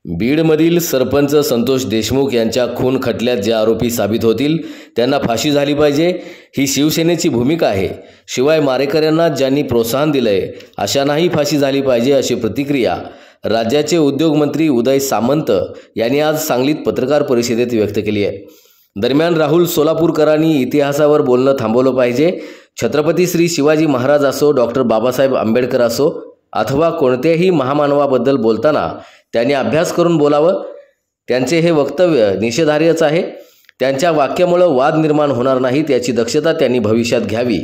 बीडमधील सरपंच संतोष देशमुख यांच्या खून खटल्यात जे आरोपी साबित होतील त्यांना फाशी झाली पाहिजे, ही शिवसेनेची भूमिका आहे। शिवाय मारेकऱ्यांना ज्यांनी प्रोत्साहन दिलंय अशांनाही फाशी झाली पाहिजे, अशी प्रतिक्रिया राज्याचे उद्योग मंत्री उदय सामंत यांनी आज सांगलीत पत्रकार परिषदेत व्यक्त केली आहे। दरम्यान राहुल सोलापूरकरांनी इतिहासावर बोलणं थांबवलं पाहिजे। छत्रपती श्री शिवाजी महाराज असो, डॉक्टर बाबासाहेब आंबेडकर असो अथवा कोणत्याही महामानवाबद्दल बोलताना त्यांनी अभ्यास करून बोलावं। त्यांचे हे वक्तव्य निषेधार्हच आहे। त्यांच्या वाक्यामुळे वाद निर्माण होणार नाहीत याची दक्षता त्यांनी भविष्यात घ्यावी,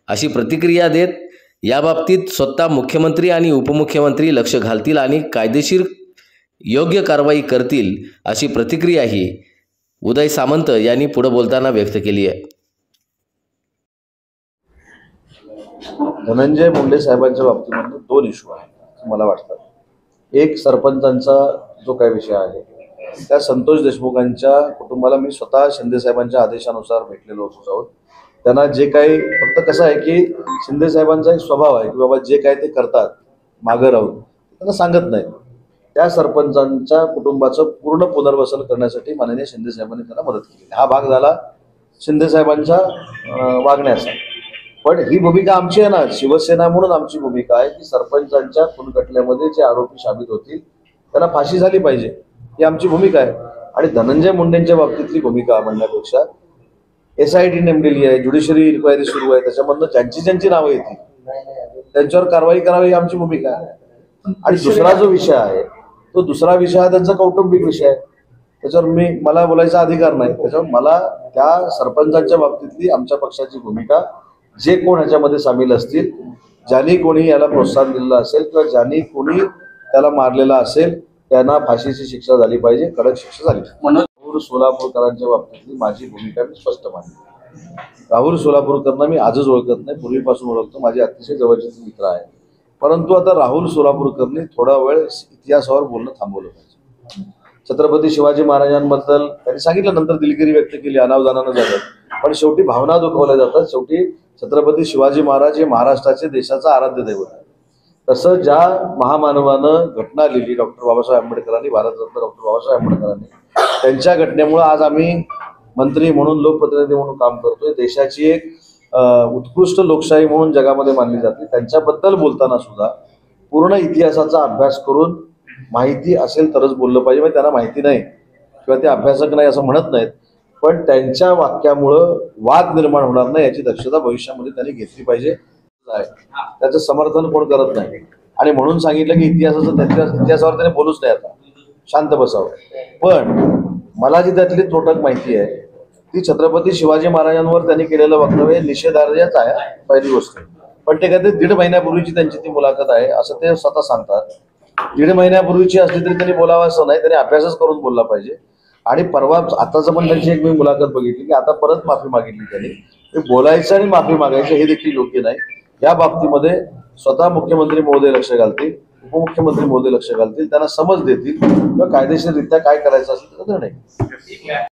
अशी प्रतिक्रिया देत याबाबतीत स्वतः मुख्यमंत्री आणि उपमुख्यमंत्री लक्ष घालतील आणि कायदेशीर योग्य कारवाई करतील, अशी प्रतिक्रियाही उदय सामंत यांनी पुढे बोलताना व्यक्त केली आहे। धनंजय मुंडे साहेबांच्या बाबतीमध्ये दोन इशू आहेत मला वाटतं। एक सरपंचांचा जो काही विषय आहे, त्या संतोष देशमुखांच्या कुटुंबाला मी स्वतः शिंदे साहेबांच्या आदेशानुसार भेटलेलो होतो। त्यांना जे काही फक्त कसं आहे की शिंदे साहेबांचा एक स्वभाव आहे की बाबा जे काही ते करतात मागं राहून त्यांना सांगत नाही। त्या सरपंचांच्या कुटुंबाचं पूर्ण पुनर्वसन करण्यासाठी माननीय शिंदे साहेबांनी त्यांना मदत केली। हा भाग झाला शिंदे साहेबांच्या वागण्याचा। पण ही भूमिका आमची आहे ना, शिवसेना म्हणून आमची भूमिका आहे की सरपंचांच्या खून खटल्यामध्ये जे आरोपी साबित होतील त्यांना फाशी झाली पाहिजे, ही आमची भूमिका आहे। आणि धनंजय मुंडेंच्या बाबतीतली भूमिका म्हणण्यापेक्षा SIT नेमलेली आहे, ज्युडिशरी इन्क्वायरी सुरू आहे, त्याच्यामधनं ज्यांची नावं येतील त्यांच्यावर कारवाई करावी, ही आमची भूमिका आहे। आणि दुसरा जो विषय आहे तो दुसरा विषय हा त्यांचा कौटुंबिक विषय आहे, त्याच्यावर मला बोलायचा अधिकार नाही। त्याच्यावर मला त्या सरपंचांच्या बाबतीतली आमच्या पक्षाची भूमिका, जे कोण ह्याच्यामध्ये सामील असतील, ज्यांनी कोणी याला प्रोत्साहन दिलेलं असेल किंवा ज्यांनी कोणी त्याला मारलेला असेल त्यांना फाशीची शिक्षा झाली पाहिजे, कडक शिक्षा झाली पाहिजे। राहुल सोलापूरकरांच्या बाबतीतली माझी भूमिका मी स्पष्ट मांडली। राहुल सोलापूरकरांना मी आजच ओळखत नाही, पूर्वीपासून ओळखतो, माझे अतिशय जवळचे मित्र आहे। परंतु आता राहुल सोलापूरकरांनी थोडा वेळ इतिहासावर बोलणं थांबवलं पाहिजे। छत्रपती शिवाजी महाराजांबद्दल त्यांनी सांगितलं, नंतर दिलगिरी व्यक्त केली, अनावधानानं झालं, पण शेवटी भावना दुखवल्या जातात। शेवटी छत्रपती शिवाजी महाराज हे महाराष्ट्राचे देशाचं आराध्य दैवत आहे। तसं ज्या महामानवानं घटना लिहिली डॉक्टर बाबासाहेब आंबेडकरांनी, भारतरत्न डॉक्टर बाबासाहेब आंबेडकरांनी, त्यांच्या घटनेमुळे आज आम्ही मंत्री म्हणून, लोकप्रतिनिधी म्हणून काम करतोय। देशाची एक उत्कृष्ट लोकशाही म्हणून जगामध्ये मानली जाते। त्यांच्याबद्दल बोलताना सुद्धा पूर्ण इतिहासाचा अभ्यास करून माहिती असेल तरच बोललं पाहिजे। म्हणजे त्यांना माहिती नाही किंवा ते अभ्यासक नाही असं म्हणत नाहीत, पण त्यांच्या वाक्यामुळं वाद निर्माण होणार नाही याची दक्षता भविष्यामध्ये त्यांनी घेतली पाहिजे। त्याचं समर्थन कोण करत नाही आणि म्हणून सांगितलं की इतिहासावर त्याने बोलूच नाही, आता शांत बसावं। पण मला जी त्यातली त्रोटक माहिती आहे ती छत्रपती शिवाजी महाराजांवर त्यांनी केलेलं वक्तव्य निषेधार्हच आहे, पहिली गोष्ट। पण ते कहते 1.5 महिन्यापूर्वीची त्यांची ती मुलाखत आहे असं ते स्वतः सांगतात। 1.5 महिन्यापूर्वीची असली तरी त्यांनी बोलावं असं नाही, त्यांनी अभ्यासच करून बोलला पाहिजे। आणि परवा आताच पण त्यांची एक मी मुलाखत बघितली की आता परत माफी मागितली त्यांनी। बोलायचं आणि माफी मागायचं हे देखील योग्य नाही। या बाबतीमध्ये स्वतः मुख्यमंत्री महोदय लक्ष घालतील, उपमुख्यमंत्री महोदय लक्ष घालतील, त्यांना समज देतील किंवा कायदेशीररित्या काय करायचं असेल त्याचा निर्णय